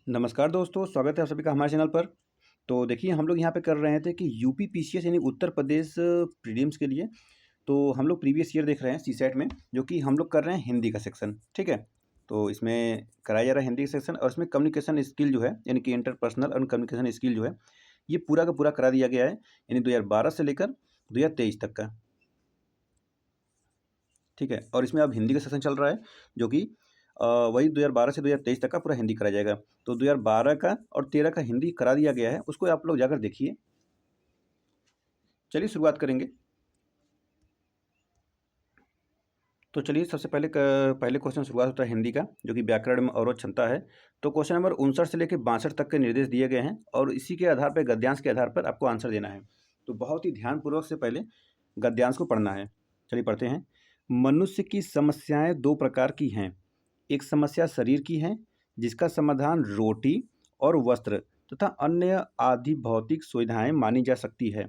नमस्कार दोस्तों, स्वागत है आप सभी का हमारे चैनल पर। तो देखिए हम लोग यहाँ पे कर रहे थे कि यूपी पीसीएस यानी उत्तर प्रदेश प्रीलिम्स के लिए तो हम लोग प्रीवियस ईयर देख रहे हैं सीसेट में, जो कि हम लोग कर रहे हैं हिंदी का सेक्शन, ठीक है। तो इसमें कराया जा रहा है हिंदी का सेक्शन और इसमें कम्युनिकेशन स्किल जो है यानी कि इंटरपर्सनल और कम्युनिकेशन स्किल जो है ये पूरा का पूरा करा दिया गया है, यानी 2012 से लेकर 2023 तक का, ठीक है। और इसमें अब हिंदी का सेशन चल रहा है जो कि वही 2012 से 2023 तक का पूरा हिंदी कराया जाएगा। तो 2012 का और 13 का हिंदी करा दिया गया है, उसको आप लोग जाकर देखिए। चलिए शुरुआत करेंगे। तो चलिए सबसे पहले क्वेश्चन शुरुआत होता है हिंदी का, जो कि व्याकरण में अवरोध क्षमता है। तो क्वेश्चन नंबर 59 से लेकर 62 तक के निर्देश दिए गए हैं और इसी के आधार पर गद्यांश के आधार पर आपको आंसर देना है। तो बहुत ही ध्यानपूर्वक से पहले गद्यांश को पढ़ना है। चलिए पढ़ते हैं। मनुष्य की समस्याएं दो प्रकार की हैं। एक समस्या शरीर की है, जिसका समाधान रोटी और वस्त्र तथा अन्य आदि भौतिक सुविधाएं मानी जा सकती है।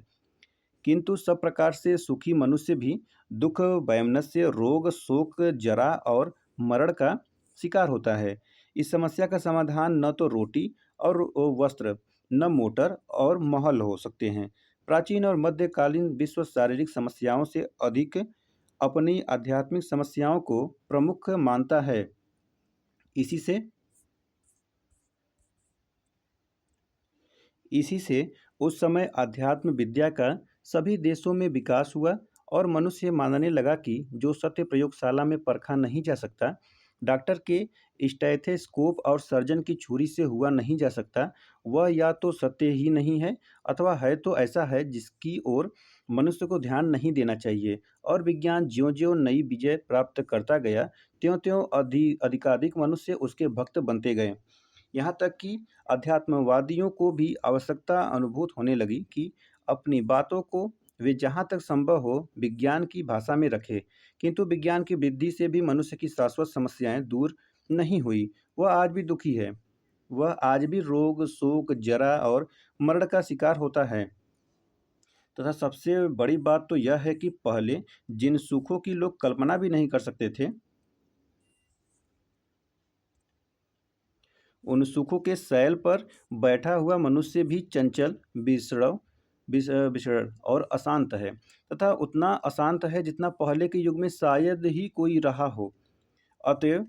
किंतु सब प्रकार से सुखी मनुष्य भी दुख, वैमनस्य, रोग, शोक, जरा और मरण का शिकार होता है। इस समस्या का समाधान न तो रोटी और वस्त्र, न मोटर और महल हो सकते हैं। प्राचीन और मध्यकालीन विश्व शारीरिक समस्याओं से अधिक अपनी आध्यात्मिक समस्याओं को प्रमुख मानता है। इसी से इसी से उस समय अध्यात्म विद्या का सभी देशों में विकास हुआ और मनुष्य मानने लगा कि जो सत्य प्रयोगशाला में परखा नहीं जा सकता, डॉक्टर के स्टेथोस्कोप और सर्जन की छुरी से हुआ नहीं जा सकता, वह या तो सत्य ही नहीं है अथवा है तो ऐसा है जिसकी ओर मनुष्य को ध्यान नहीं देना चाहिए। और विज्ञान ज्यों-ज्यों नई विजय प्राप्त करता गया, त्यों-त्यों अधिकाधिक मनुष्य उसके भक्त बनते गए। यहाँ तक कि अध्यात्मवादियों को भी आवश्यकता अनुभूत होने लगी कि अपनी बातों को वे जहाँ तक संभव हो विज्ञान की भाषा में रखें। किंतु विज्ञान की वृद्धि से भी मनुष्य की शाश्वत समस्याएं दूर नहीं हुई। वह आज भी दुखी है। वह आज भी रोग, शोक, जरा और मरण का शिकार होता है। तथा सबसे बड़ी बात तो यह है कि पहले जिन सुखों की लोग कल्पना भी नहीं कर सकते थे, उन सुखों के शैल पर बैठा हुआ मनुष्य भी चंचल, विषण और अशांत है, तथा उतना अशांत है जितना पहले के युग में शायद ही कोई रहा हो। अतएव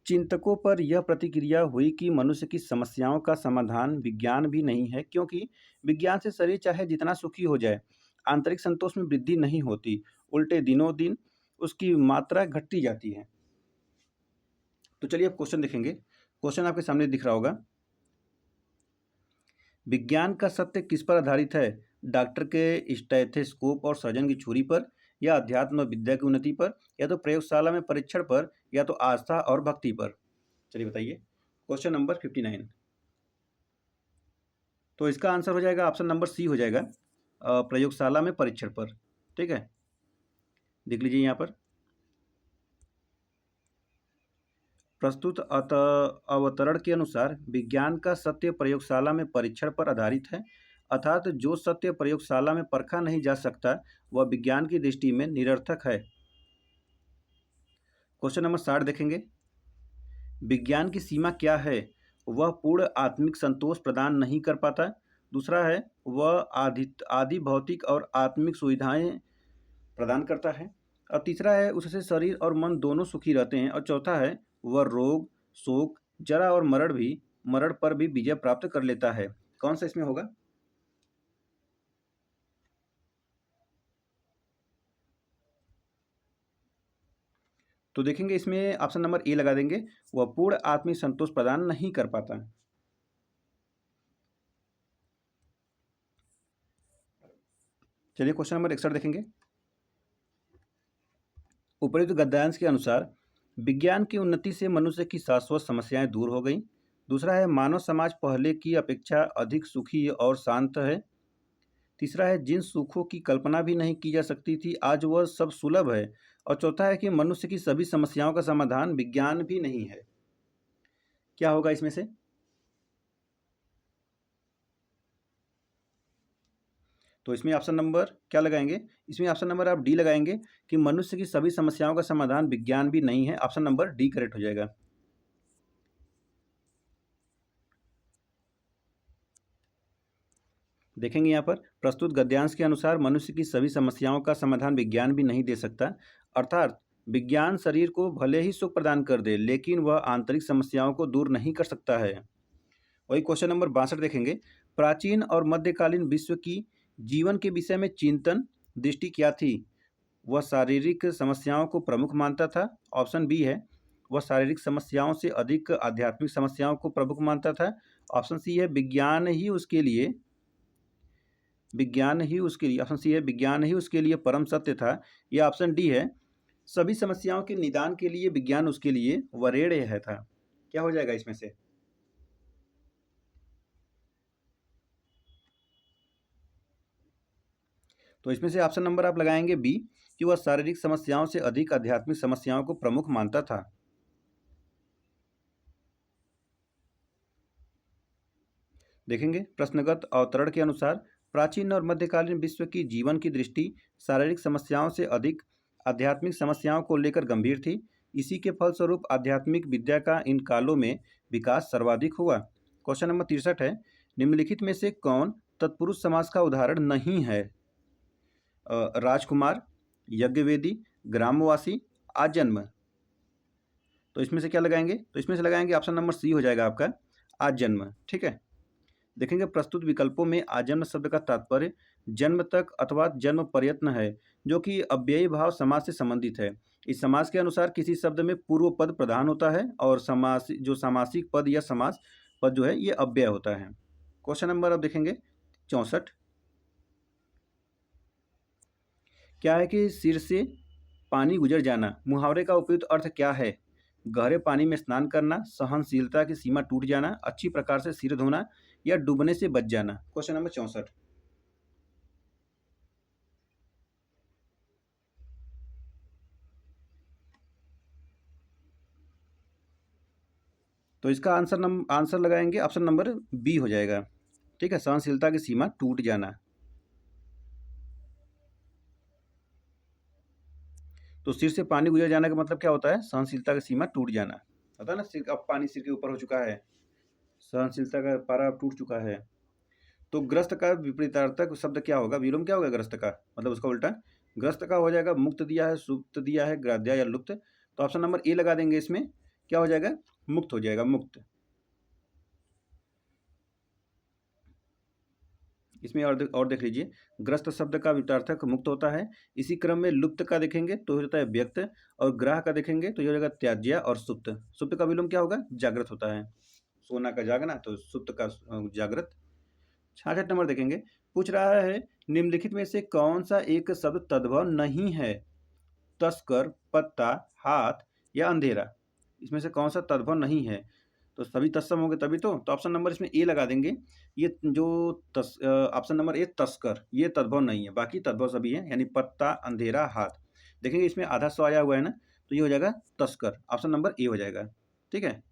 चिंतकों पर यह प्रतिक्रिया हुई कि मनुष्य की समस्याओं का समाधान विज्ञान भी नहीं है, क्योंकि विज्ञान से शरीर चाहे जितना सुखी हो जाए, आंतरिक संतोष में वृद्धि नहीं होती, उल्टे दिनों दिन उसकी मात्रा घटती जाती है। तो चलिए अब क्वेश्चन देखेंगे। क्वेश्चन आपके सामने दिख रहा होगा। विज्ञान का सत्य किस पर आधारित है? डॉक्टर के स्टेथोस्कोप और सर्जन की छुरी पर, या अध्यात्म विद्या की उन्नति पर, या तो प्रयोगशाला में परीक्षण पर, या तो आस्था और भक्ति पर? चलिए बताइए। Question number 59। तो इसका आंसर हो जाएगा ऑप्शन नंबर सी हो जाएगा, प्रयोगशाला में परीक्षण पर। ठीक है, देख लीजिए यहाँ पर प्रस्तुत अवतरण के अनुसार विज्ञान का सत्य प्रयोगशाला में परीक्षण पर आधारित है, अर्थात जो सत्य प्रयोगशाला में परखा नहीं जा सकता वह विज्ञान की दृष्टि में निरर्थक है। क्वेश्चन नंबर 60 देखेंगे। विज्ञान की सीमा क्या है? वह पूर्ण आत्मिक संतोष प्रदान नहीं कर पाता। दूसरा है वह आदि भौतिक और आत्मिक सुविधाएं प्रदान करता है। और तीसरा है उससे शरीर और मन दोनों सुखी रहते हैं। और चौथा है वह रोग, शोक, जरा और मरण पर भी विजय प्राप्त कर लेता है। कौन सा इसमें होगा? तो देखेंगे इसमें ऑप्शन नंबर ए लगा देंगे, वह पूर्ण आत्मिक संतोष प्रदान नहीं कर पाता। चलिए क्वेश्चन नंबर 61 देखेंगे। उपरोक्त गद्यांश के अनुसार विज्ञान की उन्नति से मनुष्य की शाश्वत समस्याएं दूर हो गई। दूसरा है मानव समाज पहले की अपेक्षा अधिक सुखी और शांत है। तीसरा है जिन सुखों की कल्पना भी नहीं की जा सकती थी आज वह सब सुलभ है। और चौथा है कि मनुष्य की सभी समस्याओं का समाधान विज्ञान भी नहीं है। क्या होगा इसमें से? तो इसमें ऑप्शन नंबर क्या लगाएंगे? इसमें ऑप्शन नंबर आप डी लगाएंगे कि मनुष्य की सभी समस्याओं का समाधान विज्ञान भी नहीं है। ऑप्शन नंबर डी करेक्ट हो जाएगा। देखेंगे यहाँ पर प्रस्तुत गद्यांश के अनुसार मनुष्य की सभी समस्याओं का समाधान विज्ञान भी नहीं दे सकता। अर्थात विज्ञान शरीर को भले ही सुख प्रदान कर दे, लेकिन वह आंतरिक समस्याओं को दूर नहीं कर सकता है। वही क्वेश्चन नंबर 62 देखेंगे। प्राचीन और मध्यकालीन विश्व की जीवन के विषय में चिंतन दृष्टि क्या थी? वह शारीरिक समस्याओं को प्रमुख मानता था। ऑप्शन बी है, वह शारीरिक समस्याओं से अधिक आध्यात्मिक समस्याओं को प्रमुख मानता था। ऑप्शन सी है, ऑप्शन सी है, विज्ञान ही उसके लिए परम सत्य था। या ऑप्शन डी है, सभी समस्याओं के निदान के लिए विज्ञान उसके लिए वरेण्य है था। क्या हो जाएगा इसमें से? तो इसमें से ऑप्शन नंबर आप लगाएंगे बी, कि वह शारीरिक समस्याओं से अधिक आध्यात्मिक समस्याओं को प्रमुख मानता था। देखेंगे प्रश्नगत अवतरण के अनुसार प्राचीन और मध्यकालीन विश्व की जीवन की दृष्टि शारीरिक समस्याओं से अधिक आध्यात्मिक समस्याओं को लेकर गंभीर थी। इसी के फलस्वरूप आध्यात्मिक विद्या का इन कालों में विकास सर्वाधिक हुआ। क्वेश्चन नंबर 63 है, निम्नलिखित में से कौन तत्पुरुष समास का उदाहरण नहीं है? राजकुमार, यज्ञवेदी, ग्रामवासी, आजन्म। तो इसमें से क्या लगाएंगे? तो इसमें से लगाएंगे ऑप्शन नंबर सी हो जाएगा आपका, आजन्म। ठीक है। देखेंगे प्रस्तुत विकल्पों में आजन्म शब्द का तात्पर्य जन्म तक अथवा जन्म प्रयत्न है, जो कि अव्ययी भाव समास से संबंधित है। इस समास के अनुसार किसी शब्द में पूर्व पद प्रधान होता है और सामासिक पद या समास पद जो है ये अव्यय होता है। क्वेश्चन नंबर अब देखेंगे 64। क्या है कि सिर से पानी गुजर जाना, मुहावरे का उपयुक्त अर्थ क्या है? गहरे पानी में स्नान करना, सहनशीलता की सीमा टूट जाना, अच्छी प्रकार से सिर धोना, या डूबने से बच जाना। Question number 64। तो इसका आंसर लगाएंगे ऑप्शन नंबर बी हो जाएगा। ठीक है, सहनशीलता की सीमा टूट जाना। तो सिर से पानी गुजर जाने का मतलब क्या होता है? सहनशीलता की सीमा टूट जाना होता है ना। सिर अब पानी सिर के ऊपर हो चुका है, सहनशीलता का पारा अब टूट चुका है। तो ग्रस्त का विपरीतार्थक शब्द क्या होगा? विलोम क्या होगा ग्रस्त का? मतलब उसका उल्टा। ग्रस्त का हो जाएगा मुक्त दिया है, सुप्त दिया है, ग्राध्या या लुप्त। तो ऑप्शन नंबर ए लगा देंगे। इसमें क्या हो जाएगा? मुक्त हो जाएगा, मुक्त। इसमें और देख लीजिए, ग्रस्त शब्द का विपरीतार्थक मुक्त होता है। इसी क्रम में लुप्त का देखेंगे तो हो जाता है व्यक्त, और ग्राह का देखेंगे तो ये हो जाएगा त्याज्य और सुप्त। सुप्त का विलोम क्या होगा? जागृत होता है। सोना का जागना, तो सुप्त का जागृत। 66 नंबर देखेंगे, पूछ रहा है निम्नलिखित में से कौन सा एक शब्द तद्भव नहीं है? तस्कर, पत्ता, हाथ, या अंधेरा। इसमें से कौन सा तद्भव नहीं है? तो सभी तत्सम होंगे तभी तो ऑप्शन नंबर इसमें ए लगा देंगे। ये जो ऑप्शन नंबर ए तस्कर, ये तद्भव नहीं है, बाकी तद्भव सभी है, यानी पत्ता, अंधेरा, हाथ। देखेंगे इसमें आधा स्व आया हुआ है ना, तो ये हो जाएगा तस्कर। ऑप्शन नंबर ए हो जाएगा। ठीक है,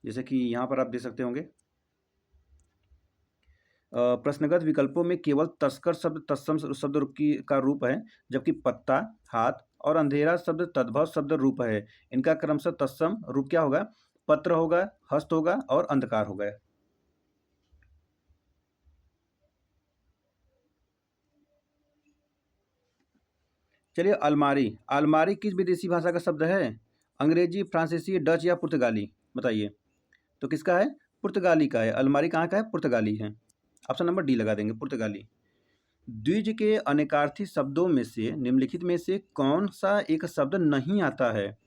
जैसे कि यहाँ पर आप देख सकते होंगे प्रश्नगत विकल्पों में केवल तस्कर शब्द तत्सम शब्द का रूप है, जबकि पत्ता, हाथ और अंधेरा शब्द तद्भव शब्द रूप है। इनका क्रमशः तत्सम रूप क्या होगा? पत्र होगा, हस्त होगा और अंधकार होगा। चलिए, अलमारी। अलमारी किस विदेशी भाषा का शब्द है? अंग्रेजी, फ्रांसीसी, डच या पुर्तगाली? बताइए। तो किसका है? पुर्तगाली का है। अलमारी कहाँ का है? पुर्तगाली है। ऑप्शन नंबर डी लगा देंगे, पुर्तगाली। द्विज के अनेकार्थी शब्दों में से निम्नलिखित में से कौन सा एक शब्द नहीं आता है?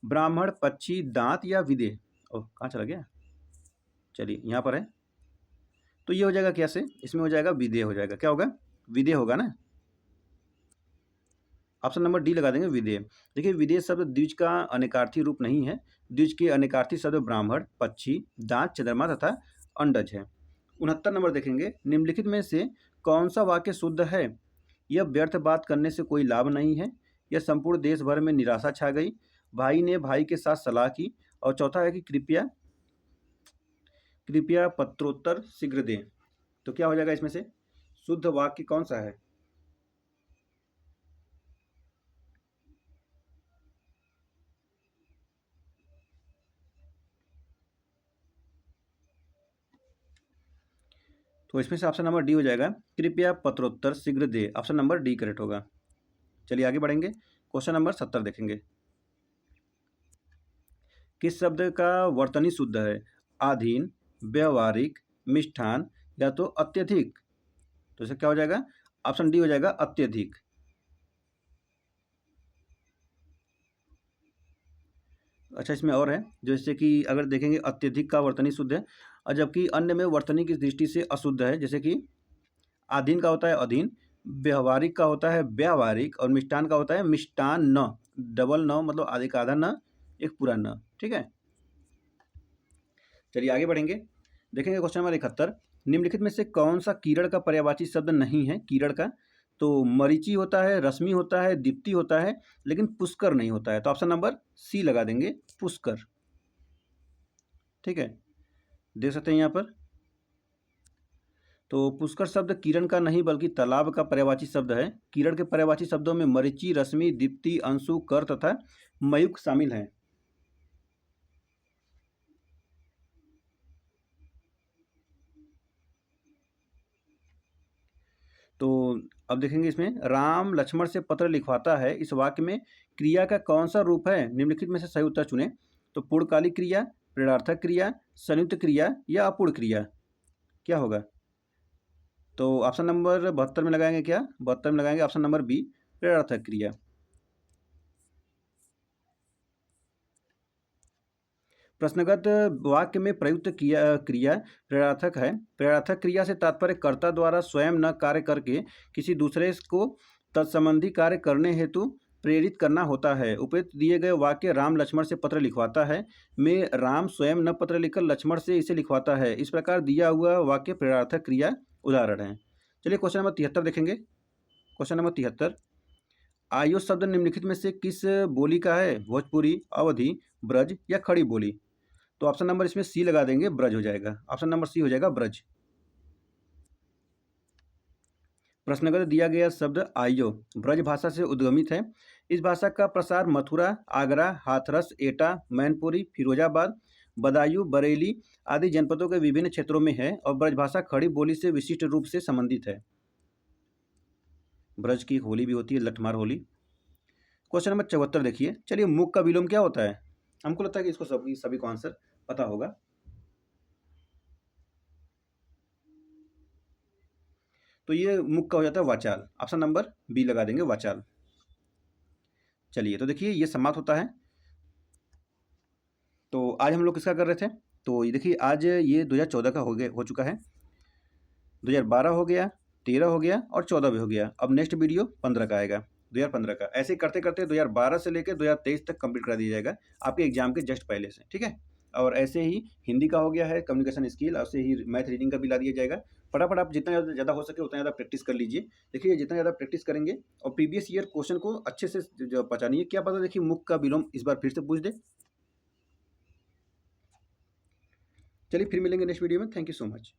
ब्राह्मण, पक्षी, दांत या विदेह। ओह, कहाँ चला गया? चलिए, यहाँ पर है। तो ये हो जाएगा क्या से? इसमें हो जाएगा विदेह हो जाएगा। क्या होगा? विदेह होगा ना। ऑप्शन नंबर डी लगा देंगे, विदेह। देखिए, विदेह शब्द द्विज का अनेकार्थी रूप नहीं है। द्विज के अनेकार्थी शब्द ब्राह्मण, पक्षी, दांत, चंद्रमा तथा अंडज है। 69 नंबर देखेंगे, निम्नलिखित में से कौन सा वाक्य शुद्ध है? यह व्यर्थ बात करने से कोई लाभ नहीं है, यह संपूर्ण देश भर में निराशा छा गई, भाई ने भाई के साथ सलाह की, और चौथा है कि कृपया कृपया पत्रोत्तर शीघ्र दें। तो क्या हो जाएगा इसमें से? शुद्ध वाक्य कौन सा है? तो इसमें से ऑप्शन नंबर डी हो जाएगा, कृपया पत्रोत्तर शीघ्र दे। ऑप्शन नंबर डी करेक्ट होगा। चलिए आगे बढ़ेंगे, क्वेश्चन नंबर 70 देखेंगे। किस शब्द का वर्तनी शुद्ध है? आधीन, व्यवहारिक, मिष्ठान या तो अत्यधिक। तो इसका क्या हो जाएगा? ऑप्शन डी हो जाएगा, अत्यधिक। अच्छा, इसमें और है, जैसे कि अगर देखेंगे अत्यधिक का वर्तनी शुद्ध है और जबकि अन्य में वर्तनी की दृष्टि से अशुद्ध है। जैसे कि आधीन का होता है अधीन, व्यवहारिक का होता है व्यावहारिक और मिष्टान का होता है मिष्टान न। डबल न मतलब आधे का आधा न, एक पूरा न। ठीक है, चलिए आगे बढ़ेंगे, देखेंगे क्वेश्चन नंबर 71। निम्नलिखित में से कौन सा कीरण का पर्यायवाची शब्द नहीं है? कीरण का तो मरीचि होता है, रश्मि होता है, दीप्ति होता है, लेकिन पुष्कर नहीं होता है। तो ऑप्शन नंबर सी लगा देंगे, पुष्कर। ठीक है, देख सकते हैं यहाँ पर। तो पुष्कर शब्द किरण का नहीं बल्कि तालाब का पर्यायवाची शब्द है। किरण के पर्यायवाची शब्दों में मरीचि, रश्मि, दीप्ति, अंशु, कर तथा मयूख शामिल हैं। तो अब देखेंगे इसमें, राम लक्ष्मण से पत्र लिखवाता है, इस वाक्य में क्रिया का कौन सा रूप है? निम्नलिखित में से सही उत्तर चुनें। तो पूर्णकालिक क्रिया, प्रेरणार्थक क्रिया, संयुक्त क्रिया या अपूर्ण क्रिया, क्या होगा? तो ऑप्शन नंबर 72 में लगाएंगे, क्या 72 में लगाएंगे ऑप्शन नंबर बी, प्रेरणार्थक क्रिया। प्रश्नगत वाक्य में प्रयुक्त क्रिया प्रेरणार्थक है। प्रेरणार्थक क्रिया से तात्पर्य कर्ता द्वारा स्वयं न कार्य करके किसी दूसरे को तत्संबंधी कार्य करने हेतु प्रेरित करना होता है। उपयुक्त दिए गए वाक्य राम लक्ष्मण से पत्र लिखवाता है में राम स्वयं न पत्र लिखकर लक्ष्मण से इसे लिखवाता है। इस प्रकार दिया हुआ वाक्य प्रेरणार्थक क्रिया उदाहरण है। चलिए क्वेश्चन नंबर 73 देखेंगे। क्वेश्चन नंबर 73, आयो शब्द निम्नलिखित में से किस बोली का है? भोजपुरी, अवधी, ब्रज या खड़ी बोली। तो ऑप्शन नंबर इसमें सी लगा देंगे, ब्रज हो जाएगा। ऑप्शन नंबर सी हो जाएगा, ब्रज। प्रश्नगत दिया गया शब्द आयो ब्रज भाषा से उद्गमित है। इस भाषा का प्रसार मथुरा, आगरा, हाथरस, एटा, मैनपुरी, फिरोजाबाद, बदायूं, बरेली आदि जनपदों के विभिन्न क्षेत्रों में है और ब्रज भाषा खड़ी बोली से विशिष्ट रूप से संबंधित है। ब्रज की एक होली भी होती है, लठमार होली। क्वेश्चन नंबर 74 देखिए। चलिए, मुख का विलोम क्या होता है? हमको लगता है कि इसको सभी को आंसर पता होगा। तो ये मुख का हो जाता है वाचाल। ऑप्शन नंबर बी लगा देंगे, वाचाल। चलिए, तो देखिए ये समाप्त होता है। तो आज हम लोग किसका कर रहे थे? तो ये देखिए, आज ये 2014 का हो चुका है, 2012 हो गया, 13 हो गया और 14 भी हो गया। अब नेक्स्ट वीडियो 15 का आएगा, 2015 का। ऐसे करते करते 2012 से लेकर 2023 तक कंप्लीट करा दिया जाएगा आपके एग्जाम के जस्ट पहले से। ठीक है, और ऐसे ही हिंदी का हो गया है, कम्युनिकेशन स्किल, ऐसे ही मैथ रीडिंग का भी ला दिया जाएगा। फटाफट आप जितना ज़्यादा हो सके उतना ज़्यादा प्रैक्टिस कर लीजिए। देखिए, जितना ज़्यादा प्रैक्टिस करेंगे और प्रीवियस ईयर क्वेश्चन को अच्छे से जो पहचानिए, क्या पता देखिए मुख का विलोम इस बार फिर से पूछ दे। चलिए, फिर मिलेंगे नेक्स्ट वीडियो में। Thank you so much.